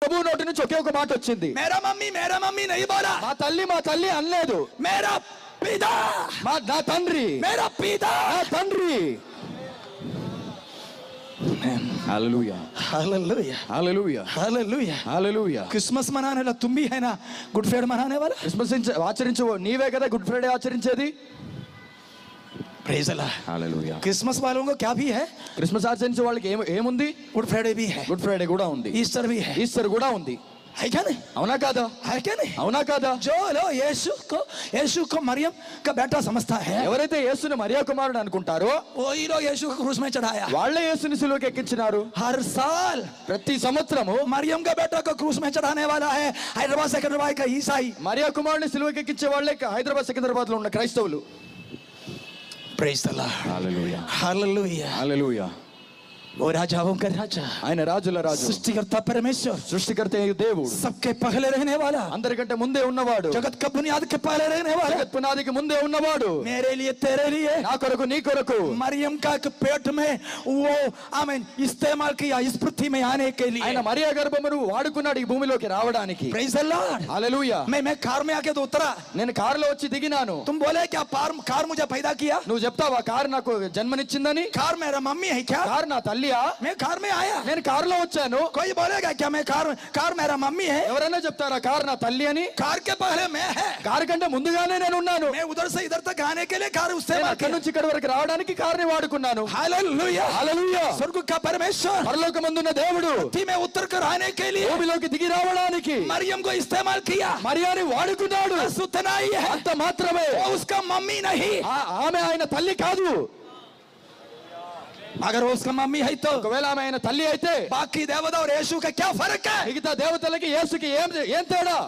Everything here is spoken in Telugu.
ప్రభు నోటి నుంచి ఒకే ఒక మాట వచ్చింది, मेरा मम्मी नहीं बोला, మా తల్లి అనలేదు, मेरा पिता, నా తండ్రి, मेरा पिता, నా తండ్రి. Hallelujah hallelujah, hallelujah hallelujah. Hallelujah. Christmas मनाने वाला तुम भी है ना, गुड फ्राइडे मनाने वाला. క్రిస్మస్ ఆచరించు నీవే కదా గుడ్ ఫ్రైడే ఆచరించేది. प्रेज अल्लाह. హల్లెలూయా. क्रिसमस वालों को क्या भी है, క్రిస్మస్ ఆచరించే వాళ్ళకి ఏముంది? गुड फ्राइडे भी है, గుడ్ ఫ్రైడే కూడా ఉంది, ईस्टर भी है, ఈస్టర్ కూడా ఉంది. है क्या नहीं, అవునా కాదా? है क्या नहीं. అవునా కాదా? जो लोग यीशु को मरियम का बेटा समझता है, ఎవరైతే యేసుని మరియా కుమారుడు అనుకుంటారో वही लोग यीशु को क्रूस में चढ़ाया. వాళ్ళే యేసుని సిలువకి ఎక్కించినారు. हर साल ప్రతి సంవత్సరము मरियम का बेटा को क्रूस में चढ़ाने वाला है हैदराबाद सिकंदराबाद का ईसाई. మరియా కుమారుడిని సిలువకి ఎక్కించే వాళ్ళే హైదరాబాద్ సికింద్రాబాద్ లో ఉన్న క్రైస్తవులు. Praise the Lord. Hallelujah hallelujah. Hallelujah. वो राजाओं का राजा, ఆయన రాజుల రాజు, सृष्टिकर्ता परमेश्वर, సృష్టికర్త దేవుడు, सबके पहले रहने वाला, అందరికంటే ముందే ఉన్నవాడు, जगत का बुनियाद के पहले रहने वाला, జగత్ పునాదికి ముందే ఉన్నవాడు, मेरे लिए तेरे लिए నా కొరకు నీ కొరకు मरियम का पेट में वो आमीन इस्तेमाल किया इस पृथ्वी में आने के लिए. ఆయన మరియా గర్భమును వాడుకున్నాడు ఈ భూమిలోకి రావడానికి. Praise the Lord. హల్లెలూయా. मैं कार में आके तो उतरा, నేను కారులో వచ్చి దిగినాను. तुम बोले क्या कार मुझे पैदा किया, నువ్వు చెప్తావా కారు నాకు జన్మనిచ్చిందని? कार मेरा मम्मी है क्या, కారు నా తల్లియా? मैं कार में आया. నేను కారులో వచ్చాను. कोई बोलेगा क्या मैं कार मेरा मम्मी है, ఎవరైనా చెప్తారా కారు నా తల్లి అని? कार के पहले मैं है, కారు కంటే ముందుగానే నేను ఉన్నాను. मैं उधर से इधर तक आने के लिए कार నేను इस्तेमाल అక్కడి నుంచి ఇక్కడి వరకు రావడానికి కారుని వాడుకున్నాను. हालेलुया. హల్లెలూయా. स्वर्ग का परमेश्वर పరలోకమందున్న దేవుడు पृथ्वी में उतर कर आने के लिए భూమిలోకి దిగి రావడానికి मरियम को इस्तेमाल किया. మరియాని వాడుకున్నాడు. बस उतना ही है, అంత మాత్రమే. वो उसका मम्मी नहीं. ఆమె ఆయన తల్లి కాదు. अगर वो उसका मम्मी है तो ఒకవేళ ఆమె ఆయన తల్లి అయితే बाकी देवता और यीशु का क्या फर्क है. మిగతా దేవతలకి యేసుకి ఏం తేడా?